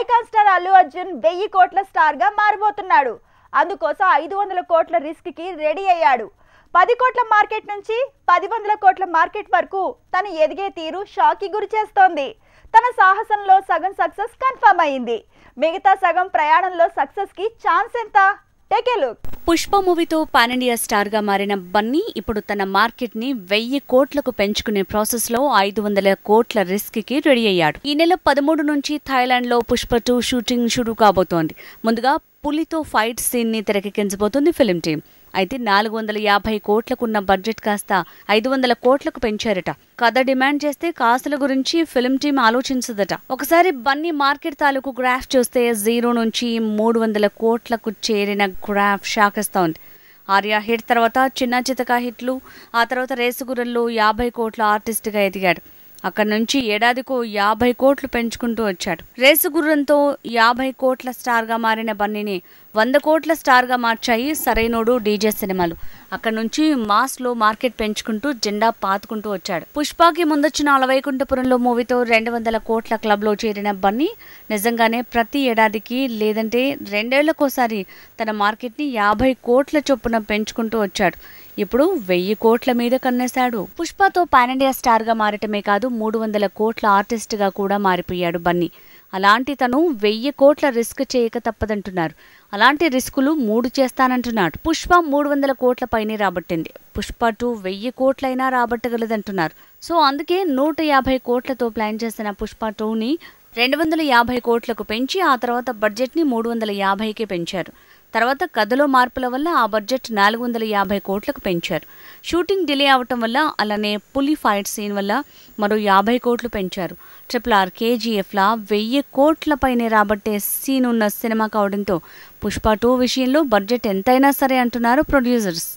Icon star Allu Arjun 1000 కోట్ల star గా మారబోతున్నాడు. అందుకోసం 500 కోట్ల రిస్క్ కి రెడీ అయ్యాడు. 10 కోట్ల మార్కెట్ నుంచి 10,000 కోట్ల మార్కెట్ వరకు తను ఎదిగే తీరు షాక్ కి గురి చేస్తోంది. తన సాహసంలో సగం సక్సెస్ కన్ఫర్మ్ అయింది. మిగతా సగం ప్రయాణంలో సక్సెస్ కి ఛాన్స్ ఎంత? Take a look. పుష్ప మూవీతో పాన్ ఇండియా స్టార్ గా మారిన బన్నీ ఇప్పుడు తన మార్కెట్ ని 1000 కోట్లకు పెంచుకునే ప్రాసెస్ లో 500 కోట్ల రిస్క్ కి రెడీ అయ్యాడు. ఈ నెల 13 నుంచి థాయిలాండ్ లో పుష్ప 2 షూటింగ్ షురూ కాబోతోంది. ముందుగా పులితో ఫైట్ సీన్ ని తెరకెక్కించబోతోంది ఫిల్మ్ టీం. అయితే 450 కోట్లకున్న బడ్జెట్ కాస్త 500 కోట్లకు పెంచారట. కథ డిమాండ్ చేస్తే కాసుల గురించి ఫిల్మ్ టీం ఆలోచించదట. ఒకసారి బన్నీ మార్కెట్ తాలూకు గ్రాఫ్ చూస్తే 0 నుంచి 300 కోట్లకు చేరిన గ్రాఫ్ షాకిస్తోంది. ఆర్య హిట్ తర్వాత చిన్న చితక హిట్లు, ఆ తర్వాత రేసుగుర్రంలో 50 కోట్ల ఆర్టిస్ట్గా ఎదిగాడు. అక్కడి నుంచి ఏడాదికో 50 కోట్లు పెంచుకుంటూ వచ్చాడు. రేసుగుర్రంతో 50 కోట్ల స్టార్గా మారిన బన్నీని 100 కోట్ల స్టార్గా మార్చాయి సరైనోడు, డీజే సినిమాలు. అక్కడి నుంచి మాస్లో మార్కెట్ పెంచుకుంటూ జెండా పాతుకుంటూ వచ్చాడు. పుష్పకి ముందొచ్చిన అలవైకుంఠపురంలో మూవీతో 200 కోట్ల క్లబ్లో చేరిన బన్నీ నిజంగానే ప్రతి ఏడాదికి లేదంటే 2 ఏళ్లకోసారి తన మార్కెట్ని 50 కోట్ల చొప్పున పెంచుకుంటూ వచ్చాడు. ఇప్పుడు 1000 కోట్ల మీద కన్నేశాడు. పుష్పతో పాన్ ఇండియా స్టార్ గా మారటమే కాదు 300 కోట్ల ఆర్టిస్ట్ గా కూడా మారిపోయాడు బన్నీ. అలాంటి తను 1000 కోట్ల రిస్క్ చేయక తప్పదంటున్నారు. అలాంటి రిస్కులు 3 చేస్తానంటున్నాడు. పుష్ప 300 కోట్ల పైనే రాబట్టింది. పుష్ప 2 1000 కోట్లైనా రాబట్టగలదంటున్నారు. సో అందుకే 150 కోట్లతో ప్లాన్ చేసిన పుష్ప 2ని 250 కోట్లకు పెంచి ఆ తర్వాత బడ్జెట్ని 350కే పెంచారు. తర్వాత కథలో మార్పుల వల్ల ఆ బడ్జెట్ 450 కోట్లకు పెంచారు. షూటింగ్ డిలే అవటం వల్ల, అలానే పులి ఫైట్ సీన్ వల్ల మరో 50 కోట్లు పెంచారు. RRR, KGFలా 1000 కోట్ల పైనే రాబట్టే సీన్ ఉన్న సినిమా కావడంతో పుష్ప 2 విషయంలో బడ్జెట్ ఎంతైనా సరే అంటున్నారు ప్రొడ్యూసర్స్.